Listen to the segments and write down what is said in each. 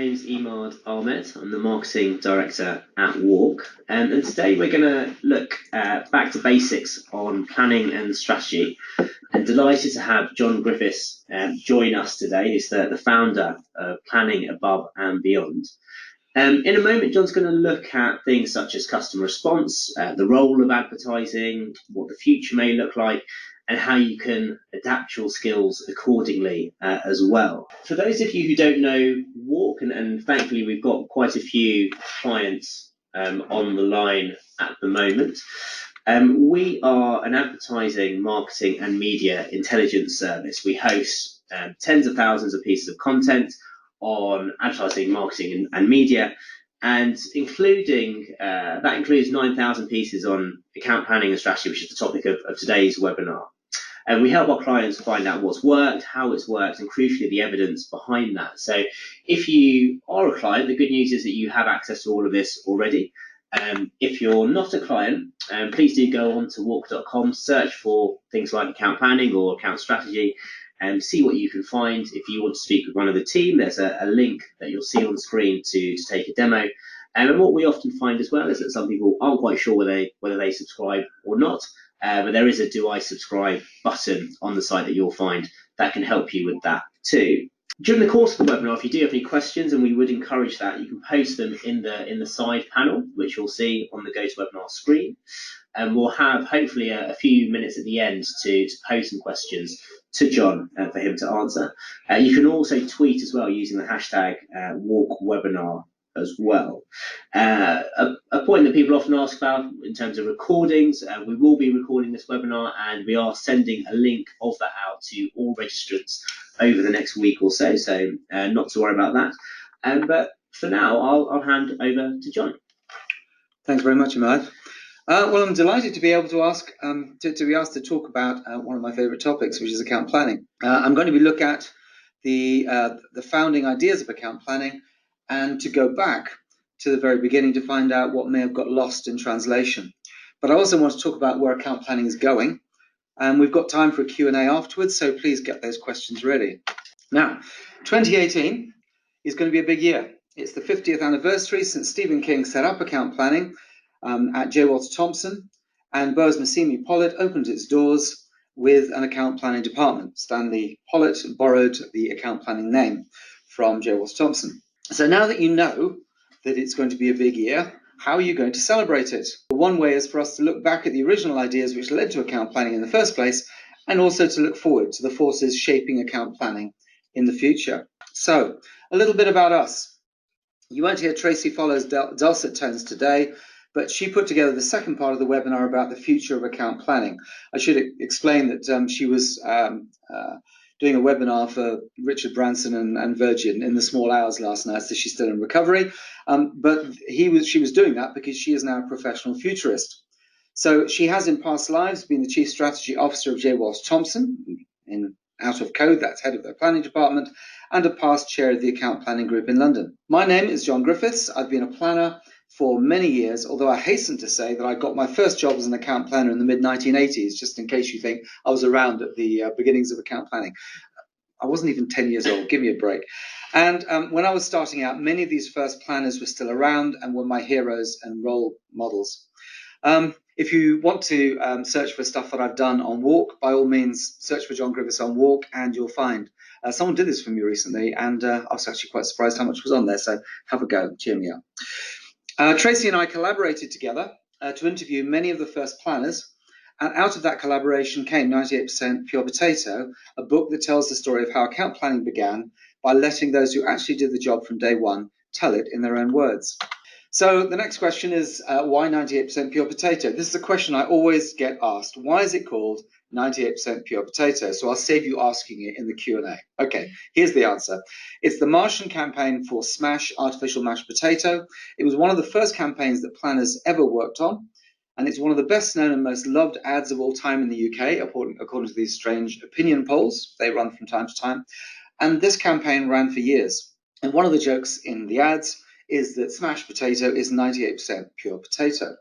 name's Imad Ahmed. I'm the Marketing Director at Walk. And today we're going to look back to basics on planning and strategy. And delighted to have John Griffiths join us today. He's the founder of Planning Above and Beyond. In a moment, John's going to look at things such as customer response, the role of advertising, what the future may look like, and how you can adapt your skills accordingly as well. For those of you who don't know Walk, and thankfully we've got quite a few clients on the line at the moment, we are an advertising, marketing and media intelligence service. We host tens of thousands of pieces of content on advertising, marketing and media, and that includes 9,000 pieces on account planning and strategy, which is the topic of today's webinar. And we help our clients find out what's worked, how it's worked, and crucially the evidence behind that. So if you are a client, the good news is that you have access to all of this already. If you're not a client, please do go on to walk.com, search for things like account planning or account strategy, and see what you can find. If you want to speak with one of the team, there's a link that you'll see on the screen to take a demo. And what we often find as well is that some people aren't quite sure whether they subscribe or not, but there is a do I subscribe button on the site that you'll find that can help you with that too. During the course of the webinar, if you do have any questions, and we would encourage that, you can post them in the side panel, which you'll see on the GoToWebinar screen. And we'll have hopefully a few minutes at the end to pose some questions to John for him to answer. You can also tweet as well using the hashtag WalkWebinar as well. A point that people often ask about in terms of recordings, we will be recording this webinar and we are sending a link of that out to all registrants over the next week or so, so not to worry about that. But for now, I'll hand over to John. Thanks very much, Imad. Well, I'm delighted to be able to be asked to talk about one of my favourite topics, which is account planning. I'm going to look at the founding ideas of account planning and to go back to the very beginning to find out what may have got lost in translation. But I also want to talk about where account planning is going. And we've got time for a Q&A afterwards, so please get those questions ready. Now, 2018 is going to be a big year. It's the 50th anniversary since Stephen King set up account planning at J. Walter Thompson, and Bose Massimi Pollitt opened its doors with an account planning department. Stanley Pollitt borrowed the account planning name from J. Walter Thompson. So now that you know that it's going to be a big year, how are you going to celebrate it? One way is for us to look back at the original ideas which led to account planning in the first place, and also to look forward to the forces shaping account planning in the future. So, a little bit about us. You won't hear Tracy Follow's dulcet tones today, but she put together the second part of the webinar about the future of account planning. I should explain that she was doing a webinar for Richard Branson and Virgin in the small hours last night, so she's still in recovery. But she was doing that because she is now a professional futurist. So she has in past lives been the Chief Strategy Officer of J. Walter Thompson, out of Code, that's head of their planning department, and a past chair of the account planning group in London. My name is John Griffiths. I've been a planner for many years, although I hasten to say that I got my first job as an account planner in the mid-1980s, just in case you think I was around at the beginnings of account planning. I wasn't even 10 years old, give me a break. And when I was starting out, many of these first planners were still around and were my heroes and role models. If you want to search for stuff that I've done on Walk, by all means, search for John Griffiths on Walk and you'll find. Someone did this for me recently and I was actually quite surprised how much was on there, so have a go, cheer me up. Tracy and I collaborated together to interview many of the first planners, and out of that collaboration came 98% Pure Potato, a book that tells the story of how account planning began by letting those who actually did the job from day one tell it in their own words. So the next question is, why 98% Pure Potato? This is a question I always get asked. Why is it called 98% Pure Potato? So I'll save you asking it in the Q&A. Okay, here's the answer. It's the Martian campaign for Smash Artificial Mashed Potato. It was one of the first campaigns that planners ever worked on, and it's one of the best known and most loved ads of all time in the UK, according to these strange opinion polls. They run from time to time. And this campaign ran for years. And one of the jokes in the ads is that smashed potato is 98% pure potato.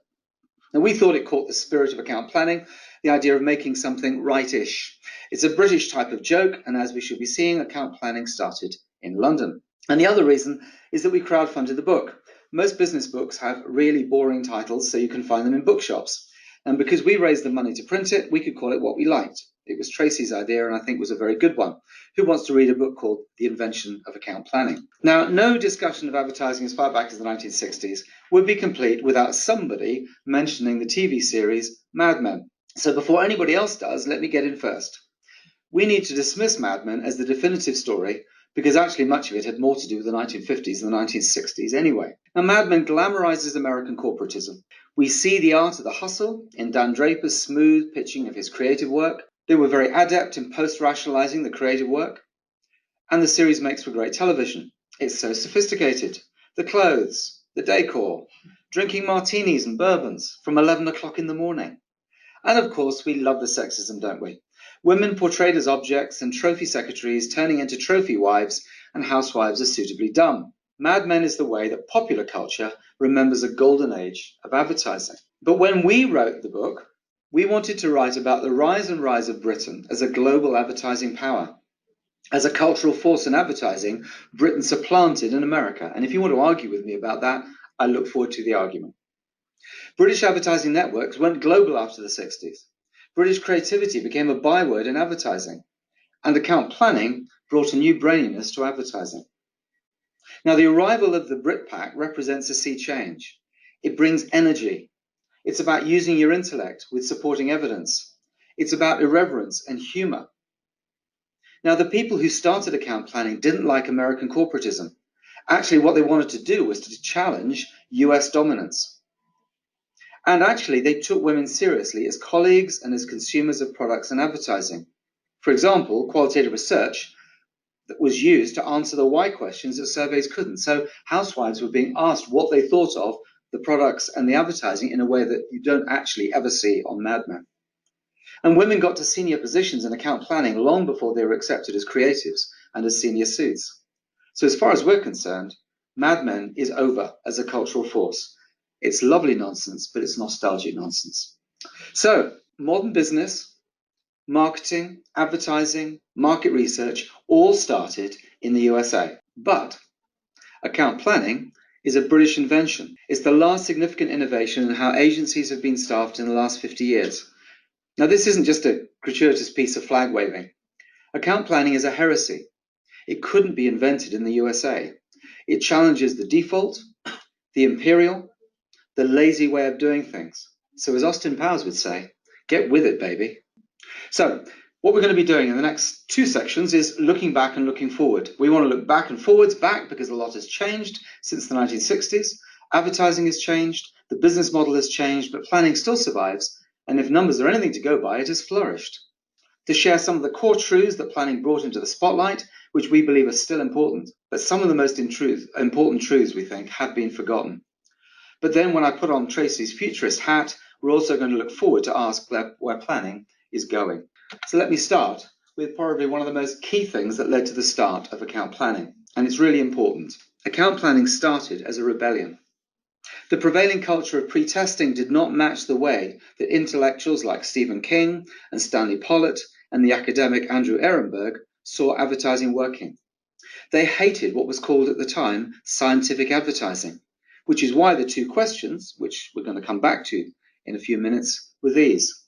Now, we thought it caught the spirit of account planning, the idea of making something right-ish. It's a British type of joke, and as we should be seeing, account planning started in London. And the other reason is that we crowdfunded the book. Most business books have really boring titles, so you can find them in bookshops. And because we raised the money to print it, we could call it what we liked. It was Tracy's idea, and I think was a very good one. Who wants to read a book called The Invention of Account Planning? Now, no discussion of advertising as far back as the 1960s would be complete without somebody mentioning the TV series Mad Men. So before anybody else does, let me get in first. We need to dismiss Mad Men as the definitive story because actually much of it had more to do with the 1950s and the 1960s anyway. Now, Mad Men glamorizes American corporatism. We see the art of the hustle in Dan Draper's smooth pitching of his creative work. They were very adept in post-rationalizing the creative work. And the series makes for great television. It's so sophisticated. The clothes, the decor, drinking martinis and bourbons from 11 o'clock in the morning. And of course, we love the sexism, don't we? Women portrayed as objects and trophy secretaries turning into trophy wives, and housewives are suitably dumb. Mad Men is the way that popular culture remembers a golden age of advertising. But when we wrote the book, we wanted to write about the rise and rise of Britain as a global advertising power. As a cultural force in advertising, Britain supplanted in America. And if you want to argue with me about that, I look forward to the argument. British advertising networks went global after the 60s. British creativity became a byword in advertising, and account planning brought a new braininess to advertising. Now, the arrival of the BritPack represents a sea change. It brings energy. It's about using your intellect with supporting evidence. It's about irreverence and humor. Now, the people who started account planning didn't like American corporatism. Actually, what they wanted to do was to challenge US dominance. And actually, they took women seriously as colleagues and as consumers of products and advertising. For example, qualitative research that was used to answer the why questions that surveys couldn't. So housewives were being asked what they thought of the products and the advertising in a way that you don't actually ever see on Mad Men. And women got to senior positions in account planning long before they were accepted as creatives and as senior suits. So as far as we're concerned, Mad Men is over as a cultural force. It's lovely nonsense, but it's nostalgic nonsense. So, modern business, marketing, advertising, market research all started in the USA. But account planning is a British invention. It's the last significant innovation in how agencies have been staffed in the last 50 years. Now, this isn't just a gratuitous piece of flag waving. Account planning is a heresy. It couldn't be invented in the USA. It challenges the default, the imperial, the lazy way of doing things. So as Austin Powers would say, get with it, baby. So what we're going to be doing in the next two sections is looking back and looking forward. We want to look back and forwards, back because a lot has changed since the 1960s. Advertising has changed, the business model has changed, but planning still survives. And if numbers are anything to go by, it has flourished. To share some of the core truths that planning brought into the spotlight, which we believe are still important, but some of the most important truths, we think, have been forgotten. But then when I put on Tracy's futurist hat, we're also going to look forward to ask where planning is going. So let me start with probably one of the most key things that led to the start of account planning, and it's really important. Account planning started as a rebellion. The prevailing culture of pre-testing did not match the way that intellectuals like Stephen King and Stanley Pollitt and the academic Andrew Ehrenberg saw advertising working. They hated what was called at the time scientific advertising, which is why the two questions, which we're going to come back to in a few minutes, were these.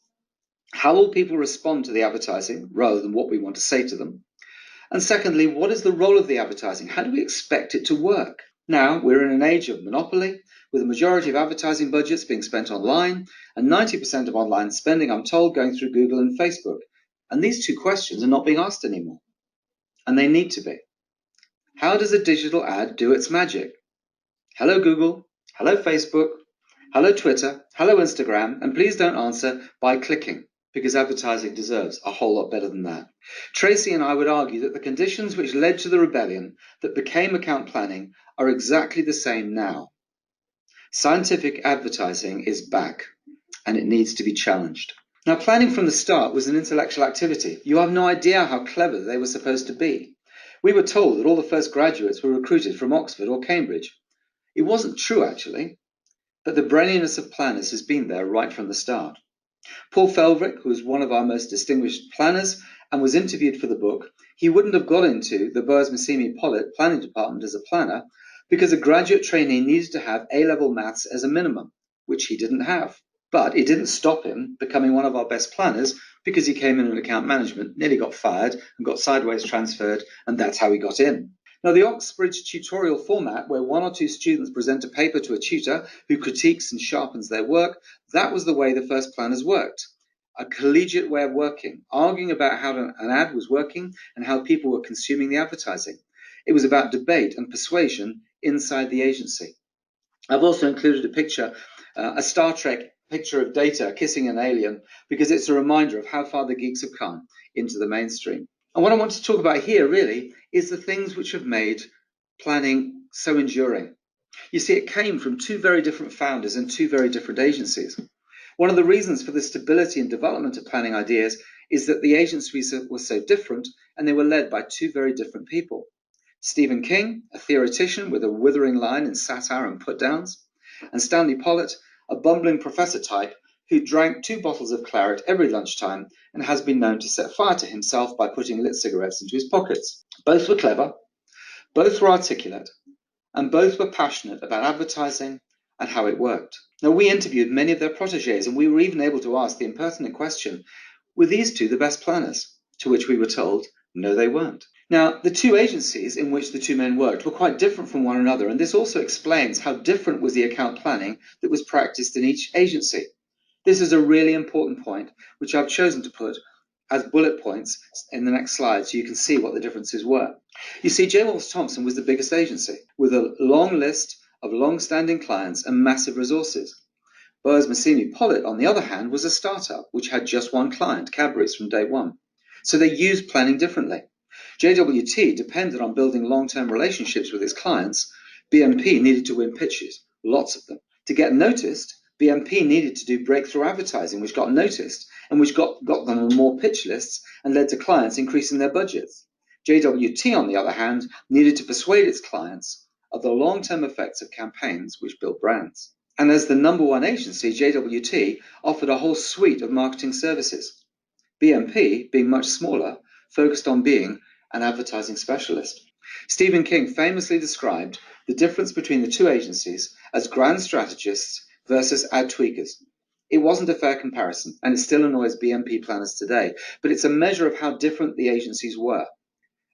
How will people respond to the advertising rather than what we want to say to them? And secondly, what is the role of the advertising? How do we expect it to work? Now, we're in an age of monopoly, with the majority of advertising budgets being spent online, and 90% of online spending, I'm told, going through Google and Facebook. And these two questions are not being asked anymore. And they need to be. How does a digital ad do its magic? Hello Google, hello Facebook, hello Twitter, hello Instagram, and please don't answer by clicking, because advertising deserves a whole lot better than that. Tracy and I would argue that the conditions which led to the rebellion that became account planning are exactly the same now. Scientific advertising is back, and it needs to be challenged. Now, planning from the start was an intellectual activity. You have no idea how clever they were supposed to be. We were told that all the first graduates were recruited from Oxford or Cambridge. It wasn't true, actually, but the braininess of planners has been there right from the start. Paul Felvrick, who was one of our most distinguished planners and was interviewed for the book, He wouldn't have got into the Burrs Massimi Pollitt planning department as a planner because a graduate trainee needed to have A-level maths as a minimum, which he didn't have. But it didn't stop him becoming one of our best planners because he came in account management, nearly got fired and got sideways transferred, and that's how he got in. Now, the Oxbridge tutorial format, where one or two students present a paper to a tutor who critiques and sharpens their work, that was the way the first planners worked. A collegiate way of working, arguing about how an ad was working and how people were consuming the advertising. It was about debate and persuasion inside the agency. I've also included a picture, a Star Trek picture of Data kissing an alien, because it's a reminder of how far the geeks have come into the mainstream. And what I want to talk about here really is the things which have made planning so enduring. You see, it came from two very different founders and two very different agencies. One of the reasons for the stability and development of planning ideas is that the agencies were so different and they were led by two very different people. Stephen King, a theoretician with a withering line in satire and put-downs, and Stanley Pollitt, a bumbling professor type who drank 2 bottles of claret every lunchtime and has been known to set fire to himself by putting lit cigarettes into his pockets. Both were clever, both were articulate, and both were passionate about advertising and how it worked. Now, we interviewed many of their protégés, and we were even able to ask the impertinent question, were these two the best planners? To which we were told, no, they weren't. Now, the two agencies in which the two men worked were quite different from one another, and this also explains how different was the account planning that was practiced in each agency. This is a really important point, which I've chosen to put as bullet points in the next slide so you can see what the differences were. You see, J. Walter Thompson was the biggest agency, with a long list of long-standing clients and massive resources. Burrs Massimi Pollitt, on the other hand, was a startup which had just one client, Cadbury's, from day one. So they used planning differently. JWT depended on building long-term relationships with its clients. BMP needed to win pitches, lots of them. To get noticed, BMP needed to do breakthrough advertising, which got noticed and which got them on more pitch lists and led to clients increasing their budgets. JWT, on the other hand, needed to persuade its clients of the long-term effects of campaigns which built brands. And as the number one agency, JWT offered a whole suite of marketing services. BMP, being much smaller, focused on being an advertising specialist. Stephen King famously described the difference between the two agencies as grand strategists versus ad tweakers. It wasn't a fair comparison, and it still annoys BMP planners today, but it's a measure of how different the agencies were.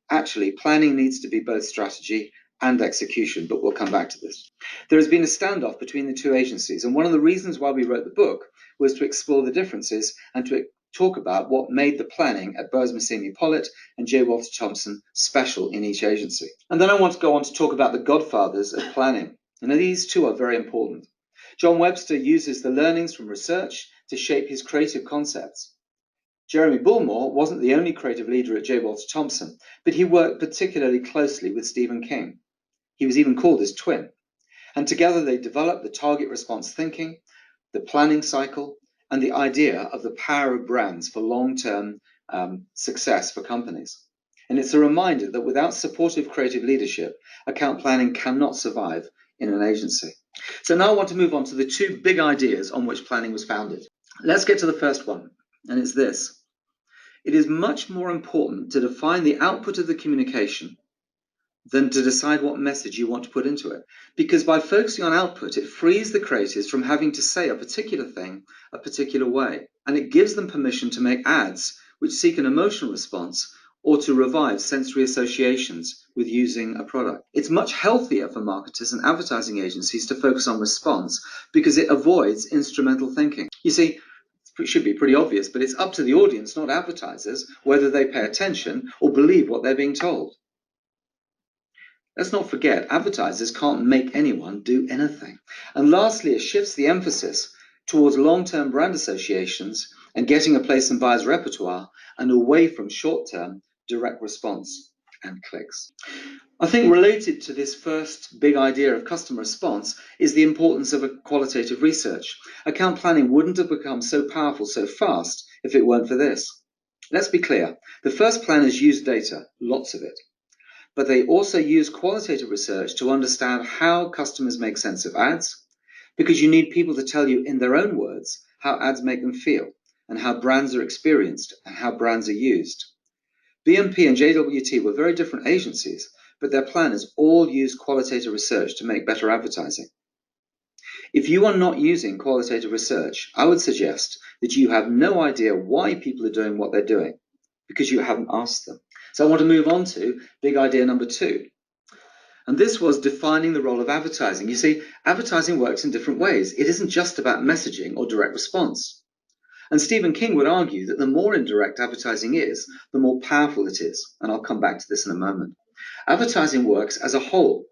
Actually, planning needs to be both strategy and execution, but we'll come back to this. There has been a standoff between the two agencies, and one of the reasons why we wrote the book was to explore the differences and to talk about what made the planning at Burrs Massimi Pollitt and J. Walter Thompson special in each agency. And then I want to go on to talk about the godfathers of planning. And these two are very important. John Webster uses the learnings from research to shape his creative concepts. Jeremy Bullmore wasn't the only creative leader at J. Walter Thompson, but he worked particularly closely with Stephen King. He was even called his twin. And together they developed the target response thinking, the planning cycle, and the idea of the power of brands for long-term success for companies. And it's a reminder that without supportive creative leadership, account planning cannot survive in an agency. So now I want to move on to the two big ideas on which planning was founded. Let's get to the first one, and it's this. It is much more important to define the output of the communication than to decide what message you want to put into it. Because by focusing on output, it frees the creators from having to say a particular thing a particular way. And it gives them permission to make ads which seek an emotional response or to revive sensory associations with using a product. It's much healthier for marketers and advertising agencies to focus on response because it avoids instrumental thinking. You see, it should be pretty obvious, but it's up to the audience, not advertisers, whether they pay attention or believe what they're being told. Let's not forget, advertisers can't make anyone do anything. And lastly, it shifts the emphasis towards long-term brand associations and getting a place in buyers' repertoire and away from short-term direct response and clicks. I think related to this first big idea of customer response is the importance of a qualitative research. Account planning wouldn't have become so powerful so fast if it weren't for this. Let's be clear, the first planners used data, lots of it. But they also use qualitative research to understand how customers make sense of ads, because you need people to tell you in their own words how ads make them feel and how brands are experienced and how brands are used. BMP and JWT were very different agencies, but their planners all used qualitative research to make better advertising. If you are not using qualitative research, I would suggest that you have no idea why people are doing what they're doing, because you haven't asked them. So I want to move on to big idea number 2. And this was defining the role of advertising. You see, advertising works in different ways. It isn't just about messaging or direct response. And Stephen King would argue that the more indirect advertising is, the more powerful it is. And I'll come back to this in a moment. Advertising works as a whole.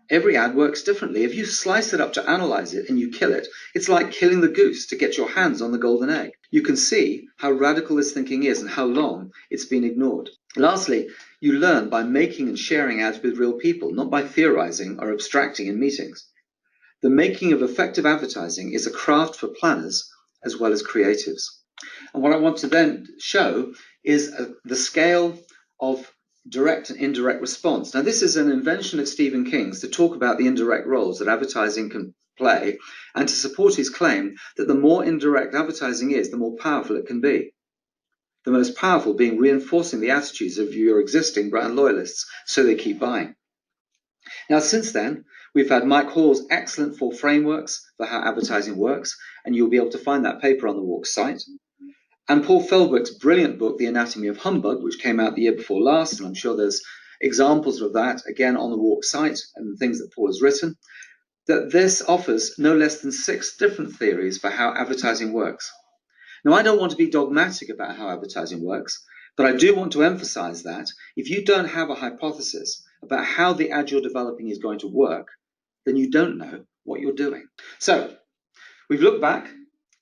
Every ad works differently. If you slice it up to analyze it and you kill it, it's like killing the goose to get your hands on the golden egg. You can see how radical this thinking is and how long it's been ignored. Lastly, you learn by making and sharing ads with real people, not by theorizing or abstracting in meetings. The making of effective advertising is a craft for planners as well as creatives. And what I want to then show is the scale of direct and indirect response. Now, this is an invention of Stephen King's to talk about the indirect roles that advertising can play and to support his claim that the more indirect advertising is, the more powerful it can be. The most powerful being reinforcing the attitudes of your existing brand loyalists so they keep buying. Now, since then, we've had Mike Hall's excellent 4 frameworks for how advertising works, and you'll be able to find that paper on the Walk site. And Paul Feldwick's brilliant book, The Anatomy of Humbug, which came out the year before last, and I'm sure there's examples of that, again, on the Walk site and the things that Paul has written, that this offers no less than 6 different theories for how advertising works. Now, I don't want to be dogmatic about how advertising works, but I do want to emphasize that if you don't have a hypothesis about how the ad you're developing is going to work, then you don't know what you're doing. So, we've looked back,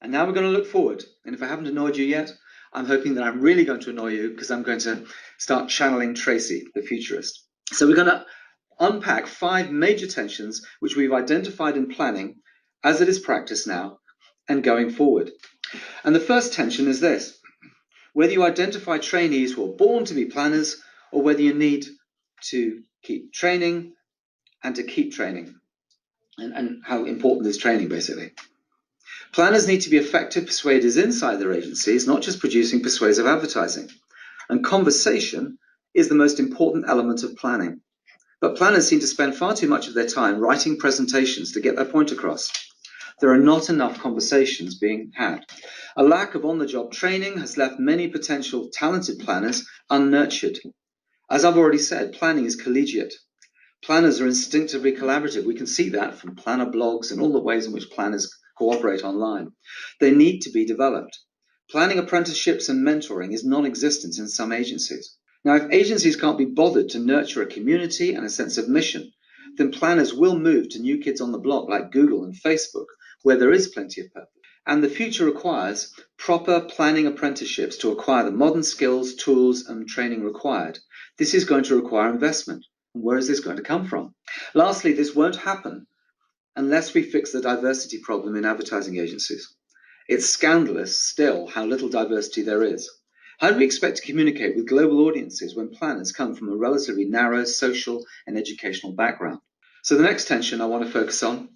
and now we're going to look forward. And if I haven't annoyed you yet, I'm hoping that I'm really going to annoy you because I'm going to start channeling Tracy, the futurist. So we're going to unpack 5 major tensions which we've identified in planning as it is practiced now and going forward. And the first tension is this: whether you identify trainees who are born to be planners or whether you need to keep training and to keep training, and how important is training, basically. Planners need to be effective persuaders inside their agencies, not just producing persuasive advertising. And conversation is the most important element of planning. But planners seem to spend far too much of their time writing presentations to get their point across. There are not enough conversations being had. A lack of on-the-job training has left many potential talented planners unnurtured. As I've already said, planning is collegiate. Planners are instinctively collaborative. We can see that from planner blogs and all the ways in which planners cooperate online. They need to be developed. Planning apprenticeships and mentoring is non-existent in some agencies. Now, if agencies can't be bothered to nurture a community and a sense of mission, then planners will move to new kids on the block like Google and Facebook, where there is plenty of purpose. And the future requires proper planning apprenticeships to acquire the modern skills, tools, and training required. This is going to require investment. Where is this going to come from? Lastly, this won't happen unless we fix the diversity problem in advertising agencies. It's scandalous still how little diversity there is. How do we expect to communicate with global audiences when planners come from a relatively narrow social and educational background? So the next tension I want to focus on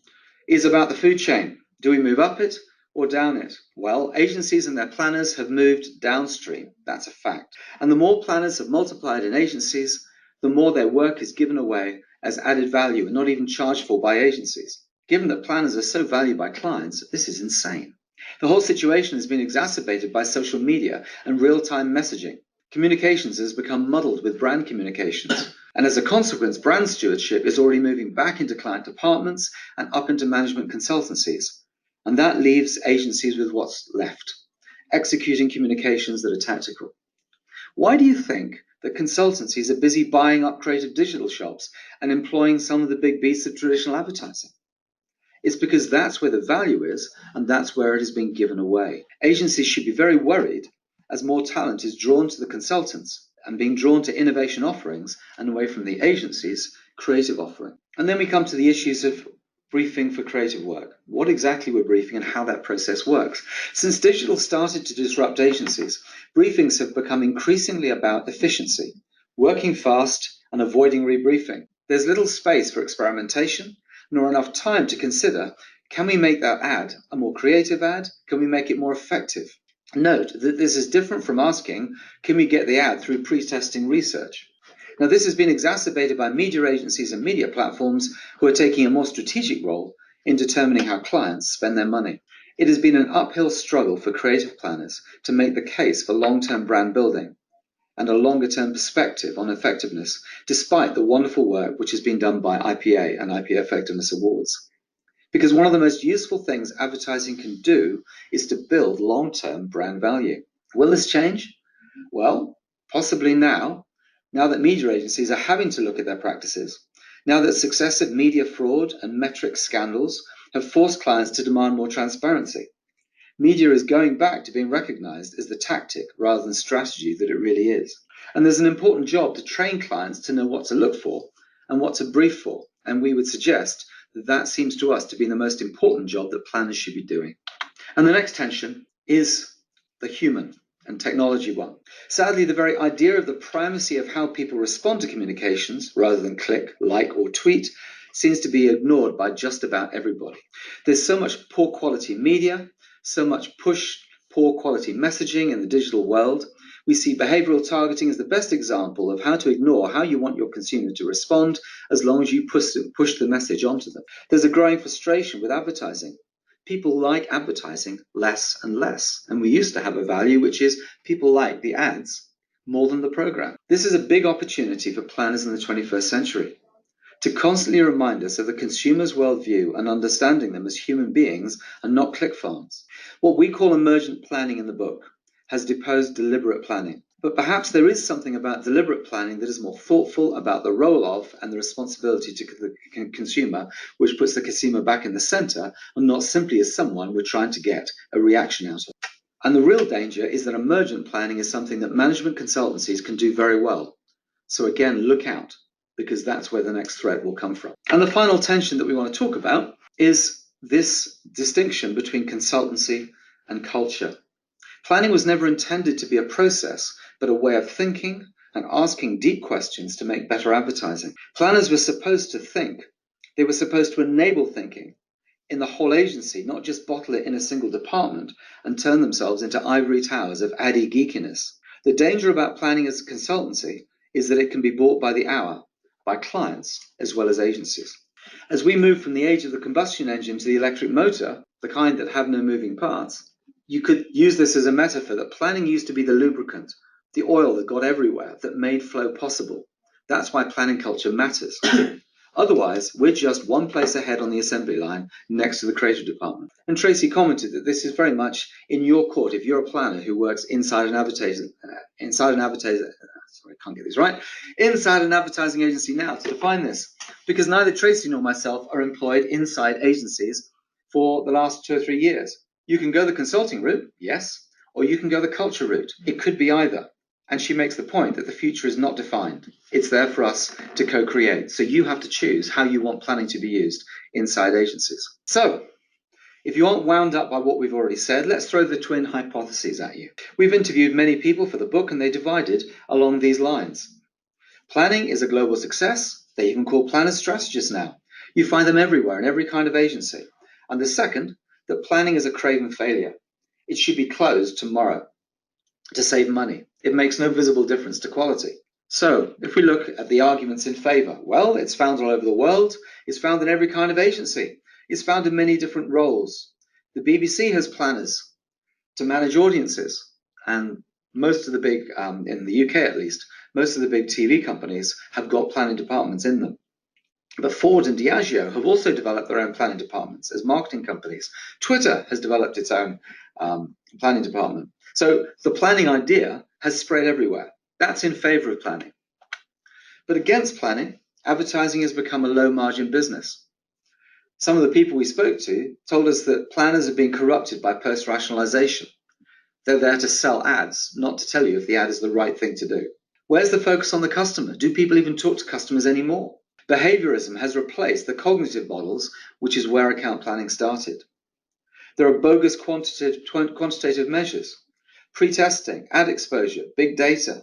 is about the food chain. Do we move up it or down it? Well, agencies and their planners have moved downstream. That's a fact. And the more planners have multiplied in agencies, the more their work is given away as added value and not even charged for by agencies. Given that planners are so valued by clients, this is insane. The whole situation has been exacerbated by social media and real-time messaging. Communications has become muddled with brand communications. And as a consequence, brand stewardship is already moving back into client departments and up into management consultancies. And that leaves agencies with what's left, executing communications that are tactical. Why do you think that consultancies are busy buying up creative digital shops and employing some of the big beasts of traditional advertising? It's because that's where the value is, and that's where it is being given away. Agencies should be very worried as more talent is drawn to the consultants and being drawn to innovation offerings and away from the agencies' creative offering. And then we come to the issues of briefing for creative work. What exactly we're briefing and how that process works. Since digital started to disrupt agencies, briefings have become increasingly about efficiency, working fast and avoiding rebriefing. There's little space for experimentation, nor enough time to consider, can we make that ad a more creative ad? Can we make it more effective? Note that this is different from asking, can we get the ad through pre-testing research? Now, this has been exacerbated by media agencies and media platforms who are taking a more strategic role in determining how clients spend their money. It has been an uphill struggle for creative planners to make the case for long-term brand building and a longer-term perspective on effectiveness, despite the wonderful work which has been done by IPA and IPA Effectiveness Awards. Because one of the most useful things advertising can do is to build long-term brand value. Will this change? Well, possibly now that media agencies are having to look at their practices, now that successive media fraud and metric scandals have forced clients to demand more transparency. Media is going back to being recognized as the tactic rather than strategy that it really is. And there's an important job to train clients to know what to look for and what to brief for. And we would suggest that that seems to us to be the most important job that planners should be doing. And the next tension is the human and technology one. Sadly, the very idea of the primacy of how people respond to communications rather than click, like, or tweet seems to be ignored by just about everybody. There's so much poor quality media, so much poor quality messaging in the digital world. We see behavioral targeting as the best example of how to ignore how you want your consumer to respond as long as you push the message onto them. There's a growing frustration with advertising. People like advertising less and less. And we used to have a value, which is people like the ads more than the program. This is a big opportunity for planners in the 21st century to constantly remind us of the consumer's worldview and understanding them as human beings and not click farms. What we call emergent planning in the book has deposed deliberate planning. But perhaps there is something about deliberate planning that is more thoughtful about the role of and the responsibility to the consumer, which puts the consumer back in the center and not simply as someone we're trying to get a reaction out of. And the real danger is that emergent planning is something that management consultancies can do very well. So again, look out, because that's where the next threat will come from. And the final tension that we want to talk about is this distinction between consultancy and culture. Planning was never intended to be a process, but a way of thinking and asking deep questions to make better advertising. Planners were supposed to think. They were supposed to enable thinking in the whole agency, not just bottle it in a single department and turn themselves into ivory towers of addy geekiness. The danger about planning as a consultancy is that it can be bought by the hour, by clients as well as agencies. As we move from the age of the combustion engine to the electric motor, the kind that have no moving parts, you could use this as a metaphor that planning used to be the lubricant, the oil that got everywhere, that made flow possible. That's why planning culture matters. Otherwise, we're just one place ahead on the assembly line next to the creative department. And Tracy commented that this is very much in your court if you're a planner who works inside an advertising agency now to define this. Because neither Tracy nor myself are employed inside agencies for the last 2 or 3 years. You can go the consulting route, yes, or you can go the culture route. It could be either. And she makes the point that the future is not defined. It's there for us to co-create. So you have to choose how you want planning to be used inside agencies. So, if you aren't wound up by what we've already said, let's throw the twin hypotheses at you. We've interviewed many people for the book and they divided along these lines. Planning is a global success. They even call planners strategists now. You find them everywhere in every kind of agency. And the second, that planning is a craven failure. It should be closed tomorrow to save money. It makes no visible difference to quality. So, if we look at the arguments in favor, well, it's found all over the world. It's found in every kind of agency. It's found in many different roles. The BBC has planners to manage audiences, and most of the big, in the UK at least, most of the big TV companies have got planning departments in them. But Ford and Diageo have also developed their own planning departments as marketing companies. Twitter has developed its own planning department. So the planning idea has spread everywhere. That's in favor of planning. But against planning, advertising has become a low-margin business. Some of the people we spoke to told us that planners have been corrupted by post-rationalization. They're there to sell ads, not to tell you if the ad is the right thing to do. Where's the focus on the customer? Do people even talk to customers anymore? Behaviorism has replaced the cognitive models, which is where account planning started. There are bogus quantitative measures, pre-testing, ad exposure, big data.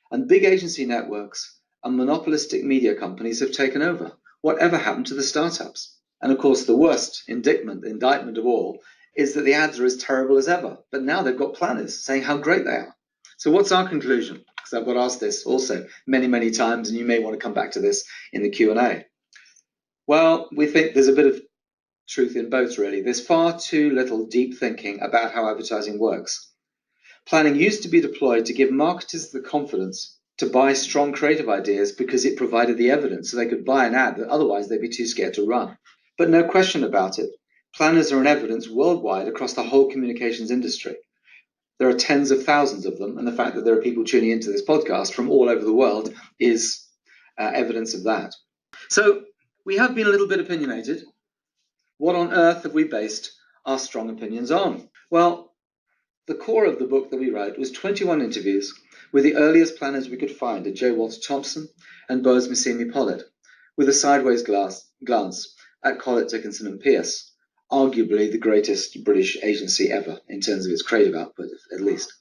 And big agency networks and monopolistic media companies have taken over. Whatever happened to the startups? And of course, the worst indictment of all is that the ads are as terrible as ever, but now they've got planners saying how great they are. So what's our conclusion? Because I've got asked this also many times, and you may want to come back to this in the Q&A. Well, we think there's a bit of truth in both, really. There's far too little deep thinking about how advertising works. Planning used to be deployed to give marketers the confidence to buy strong creative ideas because it provided the evidence so they could buy an ad that otherwise they'd be too scared to run. But no question about it, planners are in evidence worldwide across the whole communications industry. There are tens of thousands of them, and the fact that there are people tuning into this podcast from all over the world is evidence of that. So we have been a little bit opinionated. What on earth have we based our strong opinions on? Well, the core of the book that we wrote was 21 interviews with the earliest planners we could find at J. Walter Thompson and Bose Missimi Pollitt, with a sideways glance at Collett, Dickinson and Pearce, arguably the greatest British agency ever in terms of its creative output, at least.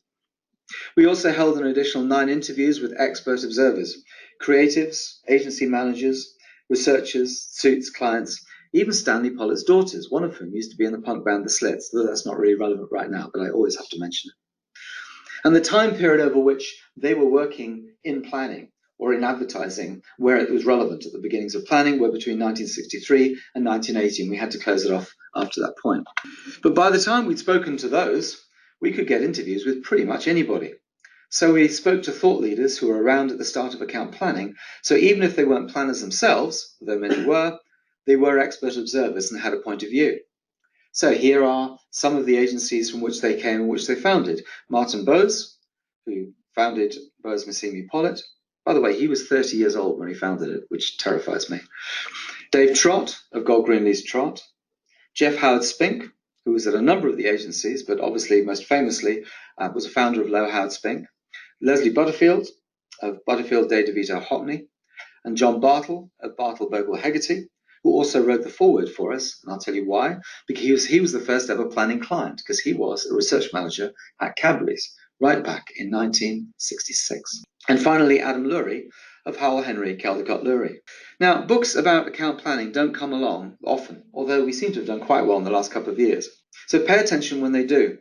We also held an additional 9 interviews with expert observers, creatives, agency managers, researchers, suits, clients, even Stanley Pollitt's daughters, one of whom used to be in the punk band The Slits, though that's not really relevant right now, but I always have to mention it. And the time period over which they were working in planning or in advertising, where it was relevant at the beginnings of planning, were between 1963 and 1980, and we had to close it off after that point. But by the time we'd spoken to those, we could get interviews with pretty much anybody. So we spoke to thought leaders who were around at the start of account planning, so even if they weren't planners themselves, though many were, they were expert observers and had a point of view. So here are some of the agencies from which they came and which they founded. Martin Bose, who founded Bose Missimi Pollitt. By the way, he was 30 years old when he founded it, which terrifies me. Dave Trott of Gold Greenleaf's Trott. Jeff Howard Spink, who was at a number of the agencies, but obviously most famously was a founder of Low Howard Spink. Leslie Butterfield of Butterfield Day DeVito Hockney. And John Bartle of Bartle Bogle Hegarty, who also wrote the foreword for us, and I'll tell you why. Because he was the first ever planning client, because he was a research manager at Cadbury's right back in 1966. And finally, Adam Lurie of Howell Henry Caldecott Lurie. Now, books about account planning don't come along often, although we seem to have done quite well in the last couple of years. So pay attention when they do.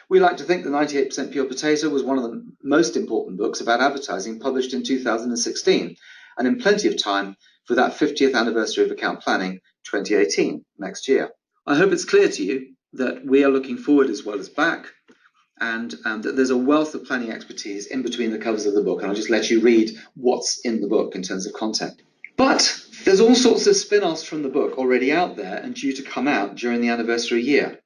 We like to think the 98% Pure Potato was one of the most important books about advertising published in 2016, and in plenty of time for that 50th anniversary of account planning, 2018, next year. I hope it's clear to you that we are looking forward as well as back, and that there's a wealth of planning expertise in between the covers of the book, and I'll just let you read what's in the book in terms of content. But there's all sorts of spin-offs from the book already out there and due to come out during the anniversary year.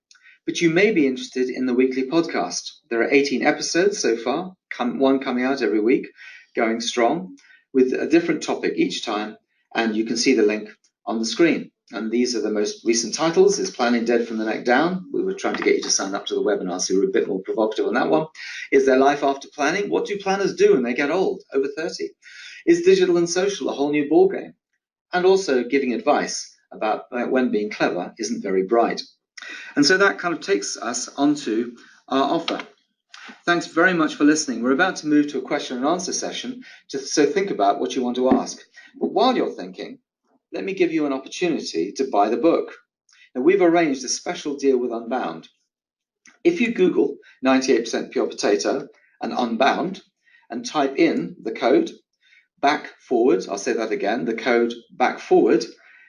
But you may be interested in the weekly podcast. There are 18 episodes so far, one coming out every week, going strong, with a different topic each time, and you can see the link on the screen. And these are the most recent titles. Is Planning Dead from the Neck Down? We were trying to get you to sign up to the webinar, so we were a bit more provocative on that one. Is There Life After Planning? What do planners do when they get old, over 30? Is Digital and Social a whole new ballgame? And also giving advice about when being clever isn't very bright. And so that kind of takes us onto our offer. Thanks very much for listening. We're about to move to a question and answer session, so think about what you want to ask. But while you're thinking, let me give you an opportunity to buy the book. Now, we've arranged a special deal with Unbound. If you Google 98% Pure Potato and Unbound and type in the code back/forward, I'll say that again, the code back/forward,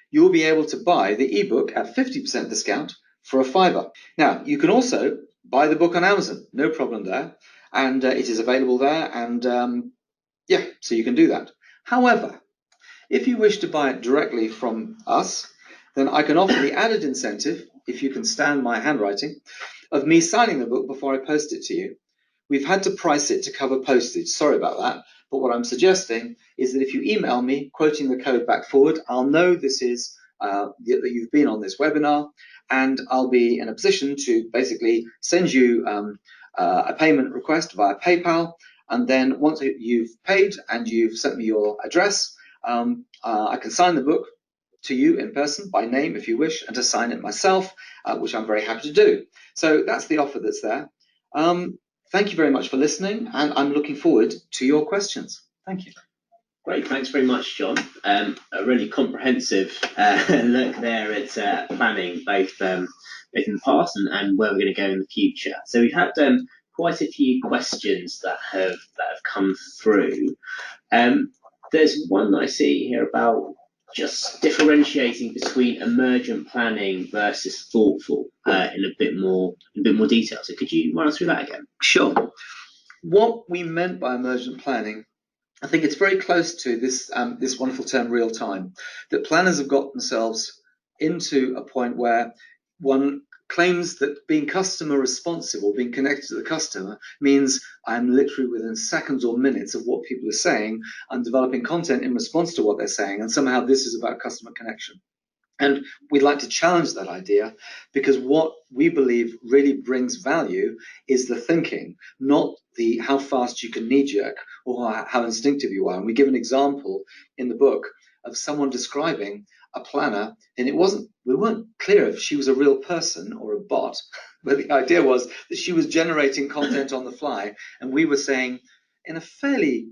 you'll be able to buy the ebook at 50% discount for $5. Now, you can also buy the book on Amazon, no problem there, and it is available there, and so you can do that. However, if you wish to buy it directly from us, then I can offer the added incentive, if you can stand my handwriting, of me signing the book before I post it to you. We've had to price it to cover postage, sorry about that, but what I'm suggesting is that if you email me quoting the code back/forward, I'll know this is that you've been on this webinar, and I'll be in a position to basically send you a payment request via PayPal, and then once you've paid and you've sent me your address, I can sign the book to you in person by name if you wish, and to sign it myself, which I'm very happy to do. So that's the offer that's there. Thank you very much for listening, and I'm looking forward to your questions. Thank you. Great, thanks very much, John. A really comprehensive look there at planning, both in the past and where we're going to go in the future. So we've had quite a few questions that have come through. There's one that I see here about just differentiating between emergent planning versus thoughtful in a bit more detail. So could you run us through that again? Sure. What we meant by emergent planning, I think it's very close to this wonderful term real time, that planners have got themselves into a point where one claims that being customer responsive or being connected to the customer means I'm literally within seconds or minutes of what people are saying. I'm developing content in response to what they're saying, and somehow this is about customer connection. And we'd like to challenge that idea, because what we believe really brings value is the thinking, not the how fast you can knee jerk or how instinctive you are. And we give an example in the book of someone describing a planner, and we weren't clear if she was a real person or a bot, but the idea was that she was generating content on the fly, and we were saying, in a fairly,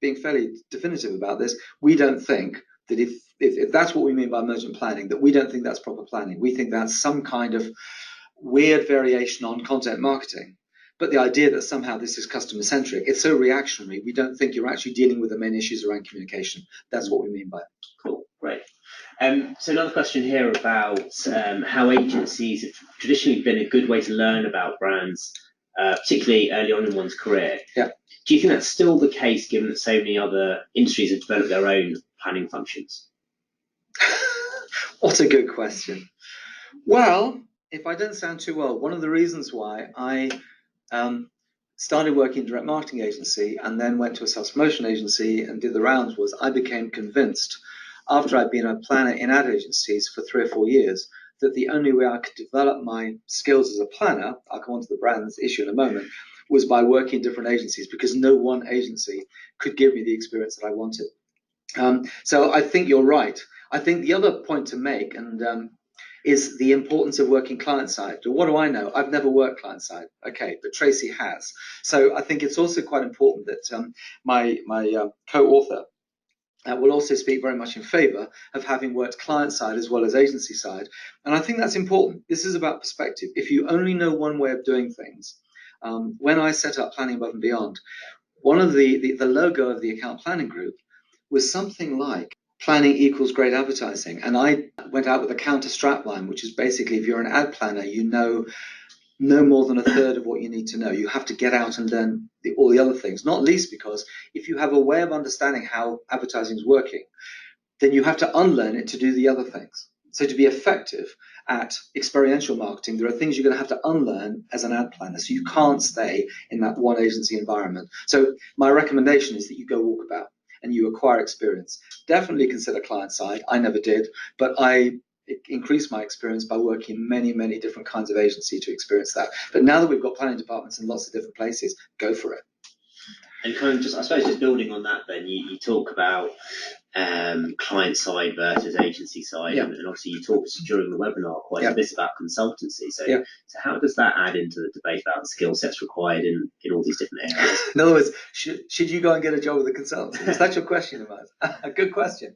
being fairly definitive about this, we don't think that if that's what we mean by emergent planning, that we don't think that's proper planning. We think that's some kind of weird variation on content marketing. But the idea that somehow this is customer centric, it's so reactionary, we don't think you're actually dealing with the main issues around communication. That's what we mean by it. Cool, great. So another question here about how agencies have traditionally been a good way to learn about brands, particularly early on in one's career. Yeah. Do you think that's still the case, given that so many other industries have developed their own planning functions? What a good question. Well, if I don't sound too well, one of the reasons why I started working in a direct marketing agency and then went to a self-promotion agency and did the rounds was I became convinced, after I'd been a planner in ad agencies for 3 or 4 years, that the only way I could develop my skills as a planner, I'll come on to the brands issue in a moment, was by working in different agencies, because no one agency could give me the experience that I wanted. So I think you're right. I think the other point to make is the importance of working client side. What do I know? I've never worked client side. Okay, but Tracy has. So I think it's also quite important that my co-author will also speak very much in favour of having worked client side as well as agency side. And I think that's important. This is about perspective. If you only know one way of doing things, when I set up Planning Above and Beyond, one of the logo of the account planning group was something like planning equals great advertising. And I went out with a counter strap line, which is basically, if you're an ad planner, you know no more than a third of what you need to know. You have to get out and learn all the other things, not least because if you have a way of understanding how advertising is working, then you have to unlearn it to do the other things. So to be effective at experiential marketing, there are things you're going to have to unlearn as an ad planner. So you can't stay in that one agency environment. So my recommendation is that you go walkabout and you acquire experience. Definitely consider client side. I never did, but I increased my experience by working in many, many different kinds of agency to experience that. But now that we've got planning departments in lots of different places, go for it. And kind of just, I suppose, just building on that, then you talk about client side versus agency side, Yeah. and obviously you talked during the webinar quite Yeah. a bit about consultancy. So, Yeah. so how does that add into the debate about the skill sets required in all these different areas? In other words, should you go and get a job with a consultant? Is that your question, Ahmad? A good question.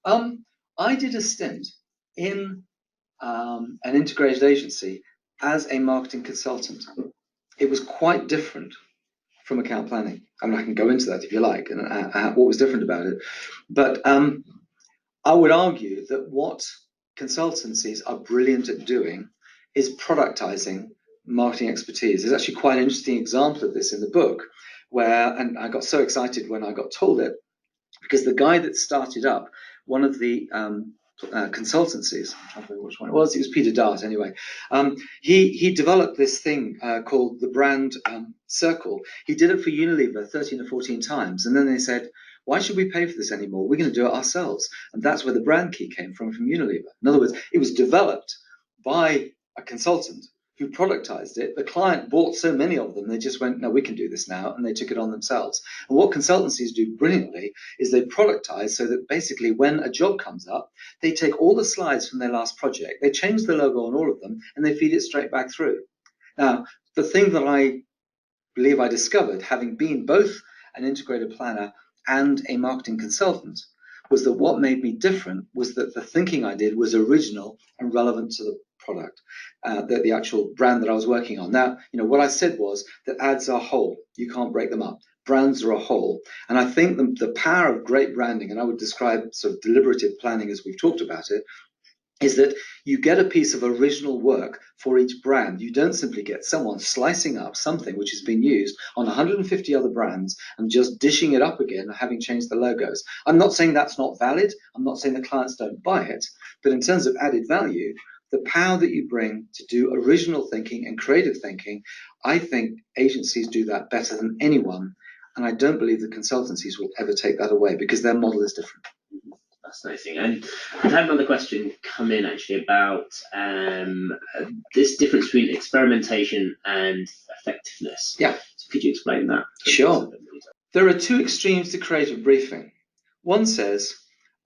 I did a stint in an integrated agency as a marketing consultant. It was quite different from account planning. I mean, I can go into that if you like, and what was different about it. But I would argue that what consultancies are brilliant at doing is productizing marketing expertise. There's actually quite an interesting example of this in the book, where, and I got so excited when I got told it, because the guy that started up one of the consultancies, I'm trying to remember which one it was Peter Dart anyway, he developed this thing called the brand circle. He did it for Unilever 13 or 14 times, and then they said, why should we pay for this anymore? We're going to do it ourselves. And that's where the brand key came from Unilever. In other words, it was developed by a consultant who productized it. The client bought so many of them, they just went, no, we can do this now, and they took it on themselves. And what consultancies do brilliantly is they productize so that basically when a job comes up, they take all the slides from their last project, they change the logo on all of them, and they feed it straight back through. Now, the thing that I believe I discovered, having been both an integrated planner and a marketing consultant was that what made me different was that the thinking I did was original and relevant to the product, the actual brand that I was working on. Now, what I said was that ads are whole. You can't break them up. Brands are a whole. And I think the power of great branding, and I would describe sort of deliberative planning as we've talked about it, is that you get a piece of original work for each brand. You don't simply get someone slicing up something which has been used on 150 other brands and just dishing it up again, having changed the logos. I'm not saying that's not valid. I'm not saying the clients don't buy it. But in terms of added value, the power that you bring to do original thinking and creative thinking, I think agencies do that better than anyone. And I don't believe the consultancies will ever take that away because their model is different. Fascinating. And I had another question come in actually about this difference between experimentation and effectiveness. Yeah. So could you explain that? Sure. There are two extremes to creative briefing. One says,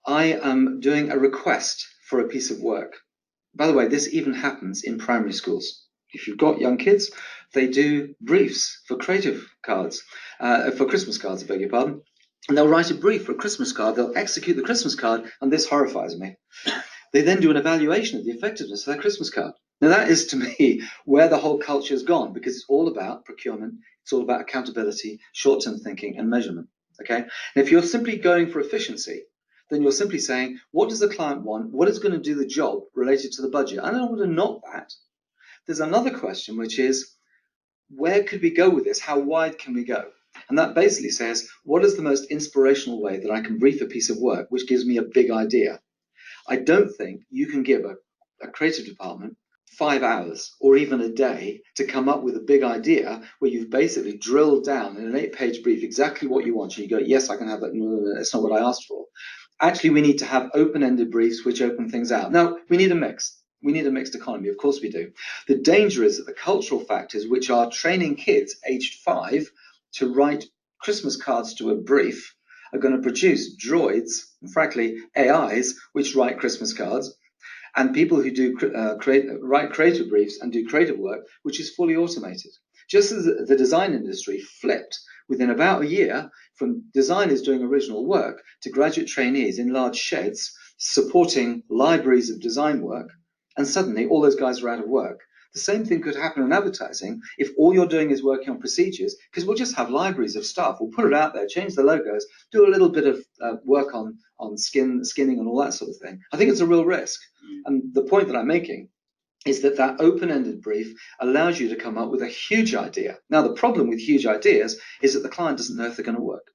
I am doing a request for a piece of work. By the way, this even happens in primary schools. If you've got young kids, they do briefs for creative cards, for Christmas cards, I beg your pardon. And they'll write a brief for a Christmas card, they'll execute the Christmas card, and this horrifies me. They then do an evaluation of the effectiveness of that Christmas card. Now that is, to me, where the whole culture has gone, because it's all about procurement, it's all about accountability, short-term thinking, and measurement. Okay? And if you're simply going for efficiency, then you're simply saying, what does the client want? What is going to do the job related to the budget? I don't want to knock that. There's another question, which is, where could we go with this? How wide can we go? And that basically says, what is the most inspirational way that I can brief a piece of work which gives me a big idea? I don't think you can give a creative department 5 hours or even a day to come up with a big idea where you've basically drilled down in an 8-page brief exactly what you want. So you go, yes, I can have that. No, that's not what I asked for. Actually, we need to have open-ended briefs which open things out. Now, we need a mix. We need a mixed economy. Of course we do. The danger is that the cultural factors which are training kids aged 5 to write Christmas cards to a brief are going to produce droids, and frankly, AIs, which write Christmas cards, and people who do write creative briefs and do creative work, which is fully automated. Just as the design industry flipped within about a year from designers doing original work to graduate trainees in large sheds supporting libraries of design work, and suddenly all those guys are out of work. The same thing could happen in advertising if all you're doing is working on procedures, because we'll just have libraries of stuff. We'll put it out there, change the logos, do a little bit of work on skinning and all that sort of thing. I think it's a real risk. And the point that I'm making is that that open-ended brief allows you to come up with a huge idea. Now, the problem with huge ideas is that the client doesn't know if they're going to work.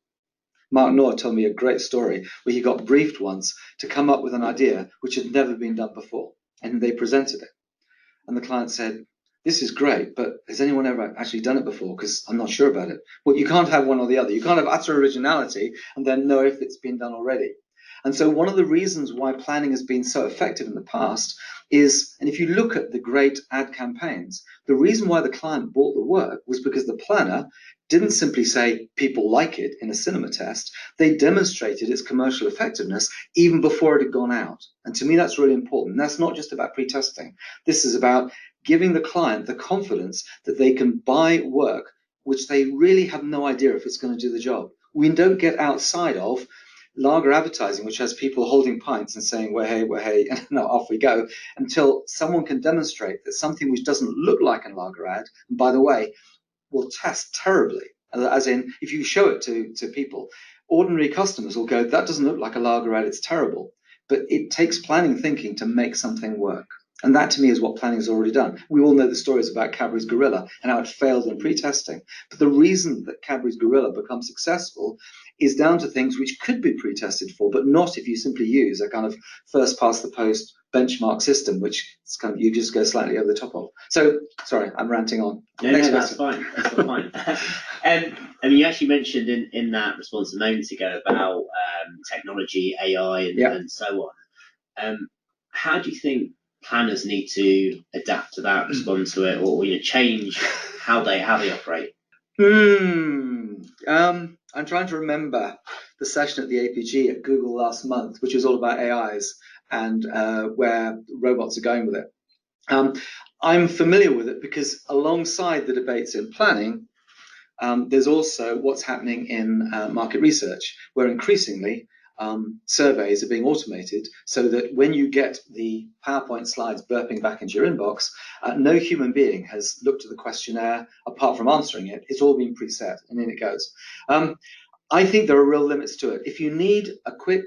Mark Noor told me a great story where he got briefed once to come up with an idea which had never been done before, and they presented it. And the client said, this is great, but has anyone ever actually done it before? Because I'm not sure about it. Well, you can't have one or the other. You can't have utter originality and then know if it's been done already. And so one of the reasons why planning has been so effective in the past is, and if you look at the great ad campaigns, the reason why the client bought the work was because the planner didn't simply say people like it in a cinema test. They demonstrated its commercial effectiveness even before it had gone out. And to me, that's really important. That's not just about pre-testing. This is about giving the client the confidence that they can buy work which they really have no idea if it's going to do the job. We don't get outside of lager advertising, which has people holding pints and saying, we're hey, and now off we go, until someone can demonstrate that something which doesn't look like a lager ad, and by the way, will test terribly. As in, if you show it to people, ordinary customers will go, that doesn't look like a lager ad, it's terrible. But it takes planning thinking to make something work. And that, to me, is what planning has already done. We all know the stories about Cadbury's Gorilla and how it failed in pre-testing. But the reason that Cadbury's Gorilla becomes successful is down to things which could be pre-tested for, but not if you simply use a kind of first past the post benchmark system, which is kind of, you just go slightly over the top of. So, sorry, I'm ranting on. No, that's fine. That's fine. And you actually mentioned in that response a moment ago about technology, AI, and so on. How do you think planners need to adapt to that, respond to it, or change how they operate? I'm trying to remember the session at the APG at Google last month, which was all about AIs and where robots are going with it. I'm familiar with it because alongside the debates in planning, there's also what's happening in market research, where increasingly surveys are being automated so that when you get the PowerPoint slides burping back into your inbox, no human being has looked at the questionnaire apart from answering it. It's all been preset, and in it goes. I think there are real limits to it. If you need a quick,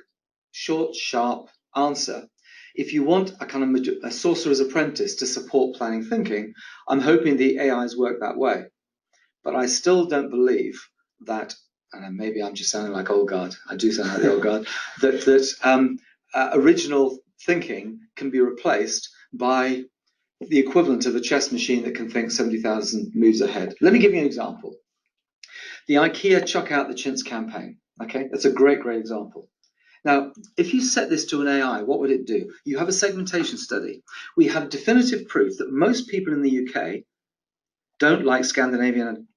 short, sharp answer, if you want a kind of a sorcerer's apprentice to support planning thinking, I'm hoping the AIs work that way. But I still don't believe that, and maybe I'm just sounding like old guard, I do sound like the old guard, that original thinking can be replaced by the equivalent of a chess machine that can think 70,000 moves ahead. Let me give you an example. The IKEA Chuck Out the Chintz campaign. Okay, that's a great example. Now, if you set this to an AI, what would it do? You have a segmentation study. We have definitive proof that most people in the UK don't like Scandinavian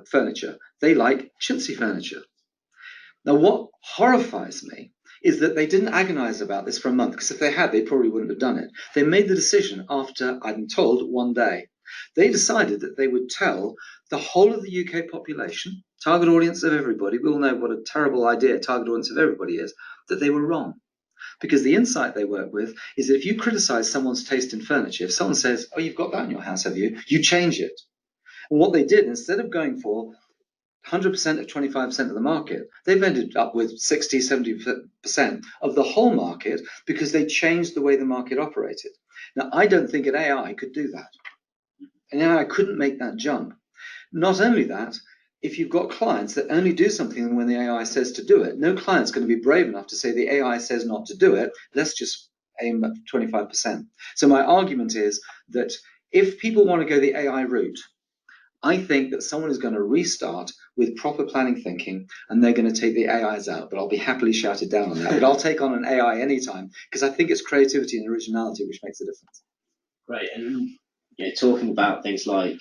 furniture. They like chintzy furniture. Now, what horrifies me is that they didn't agonize about this for a month, because if they had, they probably wouldn't have done it. They made the decision after, I've been told, one day. They decided that they would tell the whole of the UK population, target audience of everybody, we all know what a terrible idea target audience of everybody is, that they were wrong. Because the insight they work with is that if you criticize someone's taste in furniture, if someone says, oh, you've got that in your house, have you? You change it. And what they did, instead of going for 100% of 25% of the market, they've ended up with 60, 70% of the whole market because they changed the way the market operated. Now, I don't think an AI could do that. An AI couldn't make that jump. Not only that, if you've got clients that only do something when the AI says to do it, no client's going to be brave enough to say the AI says not to do it. Let's just aim at 25%. So my argument is that if people want to go the AI route, I think that someone is going to restart with proper planning thinking, and they're going to take the AIs out. But I'll be happily shouted down on that. But I'll take on an AI anytime, because I think it's creativity and originality which makes a difference. Right, and talking about things like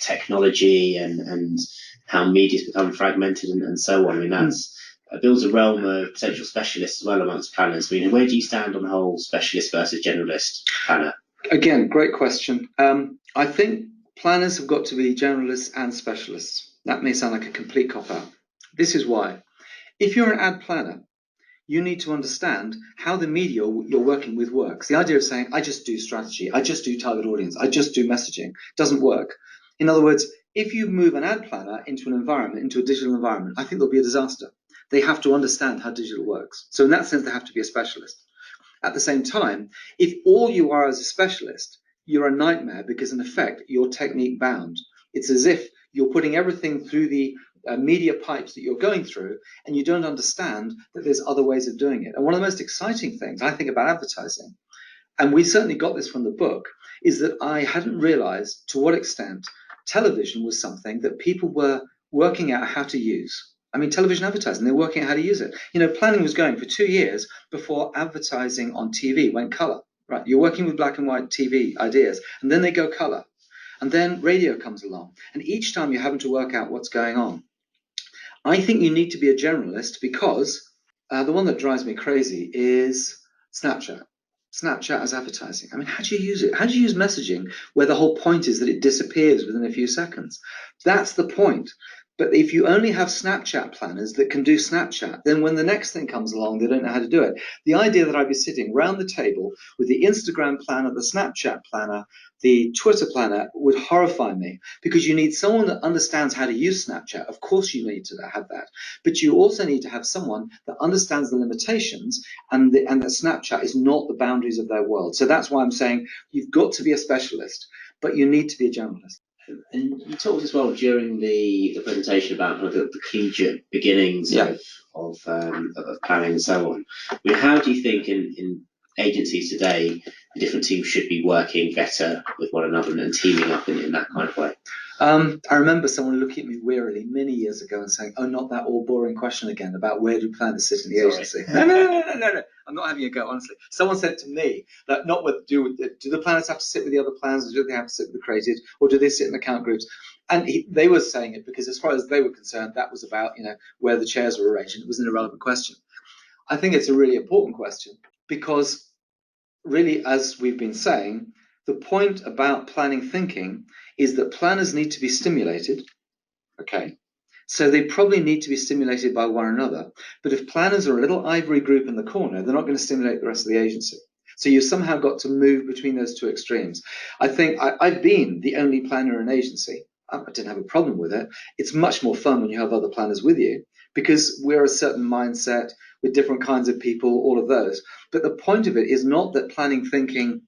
technology and how media's become fragmented and so on. I mean, that's builds a realm of potential specialists as well amongst planners. I mean, where do you stand on the whole specialist versus generalist planner? Again, great question. I think planners have got to be generalists and specialists. That may sound like a complete cop-out. This is why. If you're an ad planner, you need to understand how the media you're working with works. The idea of saying, I just do strategy, I just do target audience, I just do messaging, doesn't work. In other words, if you move an ad planner into an environment, into a digital environment, I think there'll be a disaster. They have to understand how digital works. So in that sense, they have to be a specialist. At the same time, if all you are as a specialist, you're a nightmare, because in effect, you're technique bound. It's as if you're putting everything through the media pipes that you're going through, and you don't understand that there's other ways of doing it. And one of the most exciting things I think about advertising, and we certainly got this from the book, is that I hadn't realized to what extent television was something that people were working out how to use. I mean, television advertising, they're working out how to use it. Planning was going for 2 years before advertising on TV went color. Right, you're working with black and white TV ideas, and then they go color. And then radio comes along. And each time you're having to work out what's going on. I think you need to be a generalist, because the one that drives me crazy is Snapchat. Snapchat as advertising. I mean, how do you use it? How do you use messaging where the whole point is that it disappears within a few seconds? That's the point. But if you only have Snapchat planners that can do Snapchat, then when the next thing comes along, they don't know how to do it. The idea that I'd be sitting round the table with the Instagram planner, the Snapchat planner, the Twitter planner would horrify me, because you need someone that understands how to use Snapchat. Of course you need to have that. But you also need to have someone that understands the limitations, and that Snapchat is not the boundaries of their world. So that's why I'm saying you've got to be a specialist, but you need to be a generalist. And you talked as well during the presentation about the collegiate beginnings of planning and so on. I mean, how do you think in agencies today the different teams should be working better with one another and teaming up in that kind of way? I remember someone looking at me wearily many years ago and saying, "Oh, not that all boring question again about where do planners sit in the agency." No. I'm not having a go, honestly. Someone said to me that not what do the planners have to sit with the other planners, or do they have to sit with the creatives, or do they sit in account groups? And they were saying it because, as far as they were concerned, that was about where the chairs were arranged, and it was an irrelevant question. I think it's a really important question, because really, as we've been saying, the point about planning thinking is that planners need to be stimulated, Okay. So they probably need to be stimulated by one another. But if planners are a little ivory group in the corner, they're not going to stimulate the rest of the agency. So you've somehow got to move between those two extremes. I think I've been the only planner in an agency. I didn't have a problem with it. It's much more fun when you have other planners with you because we're a certain mindset with different kinds of people, all of those. But the point of it is not that planning thinking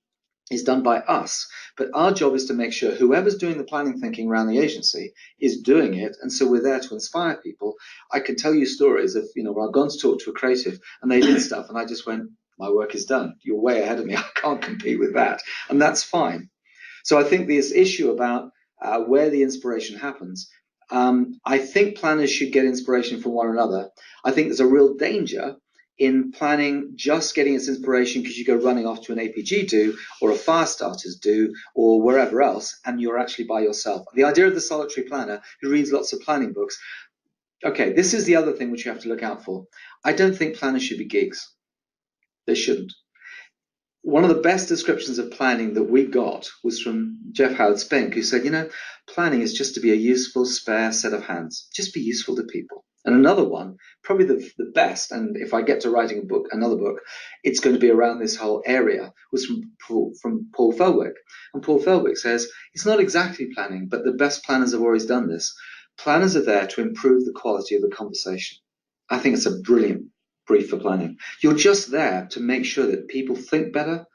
is done by us, but our job is to make sure whoever's doing the planning thinking around the agency is doing it, and so we're there to inspire people. I can tell you stories of, where I've gone to talk to a creative and they did stuff and I just went, my work is done, you're way ahead of me, I can't compete with that, and that's fine. So I think this issue about where the inspiration happens, I think planners should get inspiration from one another. I think there's a real danger in planning just getting its inspiration because you go running off to an APG do or a fire starters do or wherever else, and you're actually by yourself. The idea of the solitary planner who reads lots of planning books. Okay, this is the other thing which you have to look out for. I don't think planners should be geeks. They shouldn't. One of the best descriptions of planning that we got was from Jeff Howard Spink, who said, planning is just to be a useful, spare set of hands. Just be useful to people. And another one, probably the best, and if I get to writing another book, it's going to be around this whole area, was from Paul Felwick. And Paul Felwick says, it's not exactly planning, but the best planners have always done this. Planners are there to improve the quality of the conversation. I think it's a brilliant brief for planning. You're just there to make sure that people think better,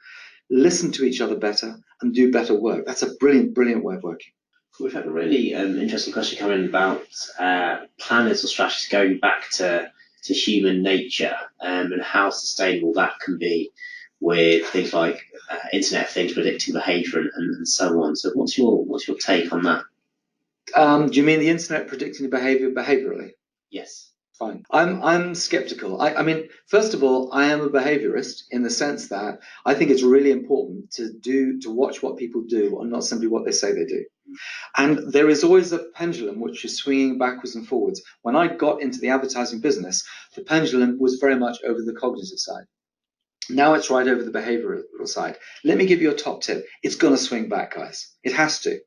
listen to each other better, and do better work. That's a brilliant, brilliant way of working. We've had a really interesting question come in about planners or strategies going back to human nature and how sustainable that can be with things like Internet of Things predicting behaviour and so on. So what's your take on that? Do you mean the internet predicting behaviour behaviourally? Yes. Fine. I'm skeptical. I mean, first of all, I am a behaviorist in the sense that I think it's really important to watch what people do and not simply what they say they do. And there is always a pendulum which is swinging backwards and forwards. When I got into the advertising business, the pendulum was very much over the cognitive side. Now it's right over the behavioral side. Let me give you a top tip. It's going to swing back, guys. It has to.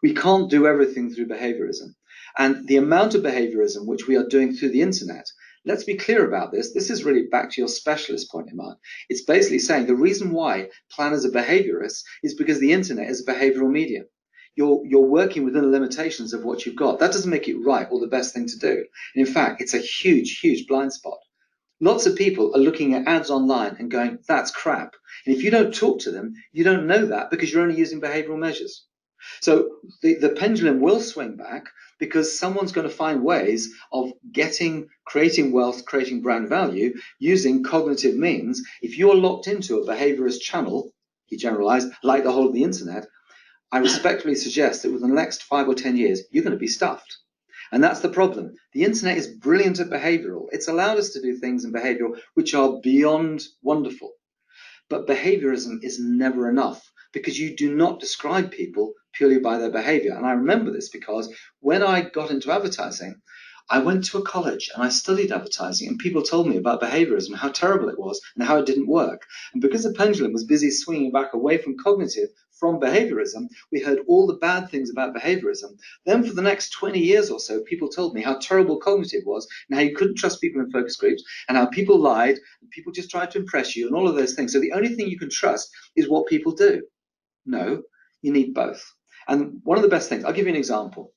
We can't do everything through behaviorism. And the amount of behaviorism which we are doing through the internet, let's be clear about this. This is really back to your specialist point, Iman. It's basically saying the reason why planners are behaviorists is because the internet is a behavioral medium. You're working within the limitations of what you've got. That doesn't make it right or the best thing to do. And in fact, it's a huge, huge blind spot. Lots of people are looking at ads online and going, that's crap. And if you don't talk to them, you don't know that because you're only using behavioral measures. So the pendulum will swing back because someone's going to find ways of creating wealth, creating brand value using cognitive means. If you're locked into a behaviorist channel, he generalized, like the whole of the internet, I respectfully suggest that within the next 5 or 10 years, you're going to be stuffed. And that's the problem. The internet is brilliant at behavioral. It's allowed us to do things in behavioral which are beyond wonderful. But behaviorism is never enough because you do not describe people purely by their behavior. And I remember this because when I got into advertising, I went to a college and I studied advertising, and people told me about behaviorism, how terrible it was and how it didn't work. And because the pendulum was busy swinging back away from cognitive, from behaviorism, we heard all the bad things about behaviorism. Then for the next 20 years or so, people told me how terrible cognitive was and how you couldn't trust people in focus groups and how people lied and people just tried to impress you and all of those things. So the only thing you can trust is what people do. No, you need both. And one of the best things, I'll give you an example.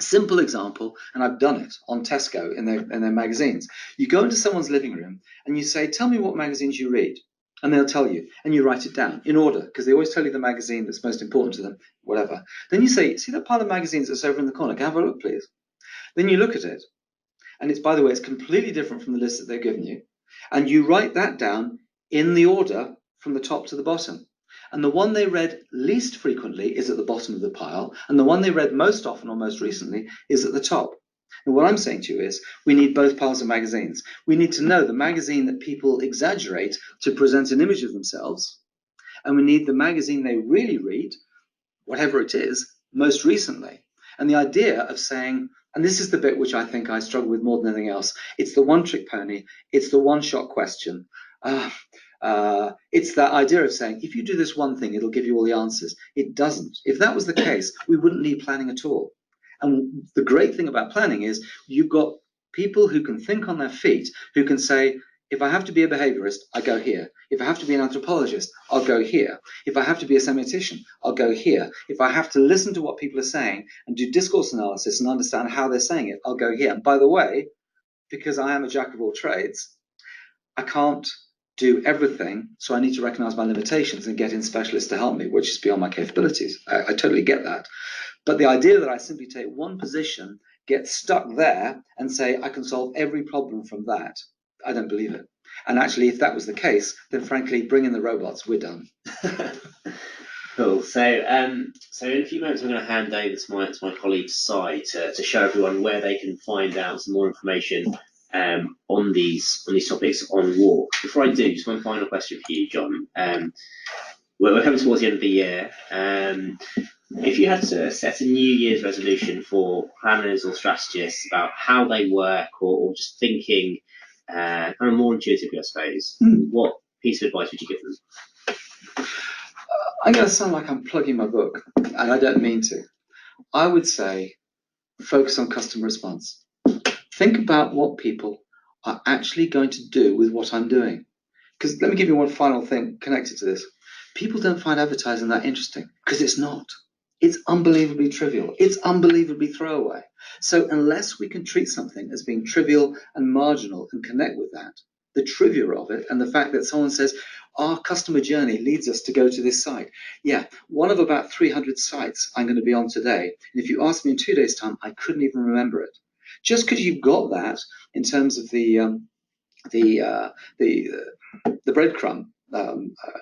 Simple example, and I've done it on Tesco in their magazines. You go into someone's living room and you say, tell me what magazines you read. And they'll tell you, and you write it down in order, because they always tell you the magazine that's most important to them, whatever. Then you say, see that pile of magazines that's over in the corner? Can I have a look, please? Then you look at it, and it's, by the way, it's completely different from the list that they've given you. And you write that down in the order from the top to the bottom. And the one they read least frequently is at the bottom of the pile, and the one they read most often or most recently is at the top. And what I'm saying to you is we need both piles of magazines. We need to know the magazine that people exaggerate to present an image of themselves, and we need the magazine they really read, whatever it is, most recently. And the idea of saying, and this is the bit which I think I struggle with more than anything else, it's the one-trick pony, it's the one-shot question. It's that idea of saying, if you do this one thing, it'll give you all the answers. It doesn't. If that was the case, we wouldn't need planning at all. And the great thing about planning is you've got people who can think on their feet, who can say, if I have to be a behaviorist, I go here. If I have to be an anthropologist, I'll go here. If I have to be a semiotician, I'll go here. If I have to listen to what people are saying and do discourse analysis and understand how they're saying it, I'll go here. And by the way, because I am a jack of all trades, I can't do everything, so I need to recognize my limitations and get in specialists to help me, which is beyond my capabilities. I totally get that. But the idea that I simply take one position, get stuck there, and say I can solve every problem from that, I don't believe it. And actually, if that was the case, then frankly, bring in the robots, we're done. Cool. So in a few moments, I'm going to hand over to my colleague Si to show everyone where they can find out some more information on these topics on walk. Before I do, just one final question for you, John. We're coming towards the end of the year. If you had to set a New Year's resolution for planners or strategists about how they work or just thinking kind of more intuitively, I suppose, what piece of advice would you give them? I'm going to sound like I'm plugging my book, and I don't mean to. I would say focus on customer response. Think about what people are actually going to do with what I'm doing. Because let me give you one final thing connected to this. People don't find advertising that interesting because it's not. It's unbelievably trivial. It's unbelievably throwaway. So unless we can treat something as being trivial and marginal and connect with that, the trivia of it and the fact that someone says, our customer journey leads us to go to this site. Yeah, one of about 300 sites I'm going to be on today. And if you ask me in 2 days' time, I couldn't even remember it. Just because you've got that in terms of the breadcrumb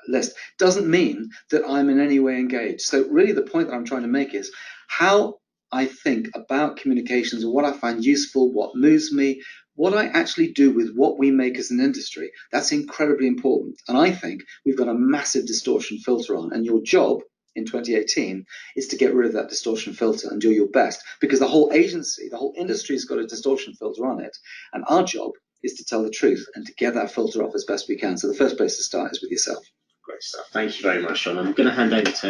list doesn't mean that I'm in any way engaged. So really the point that I'm trying to make is how I think about communications and what I find useful, what moves me, what I actually do with what we make as an industry. That's incredibly important. And I think we've got a massive distortion filter on. And your job in 2018 is to get rid of that distortion filter and do your best, because the whole agency, the whole industry has got a distortion filter on it. And our job is to tell the truth and to get that filter off as best we can. So the first place to start is with yourself. Great stuff. Thank you very much, John. I'm going to hand over to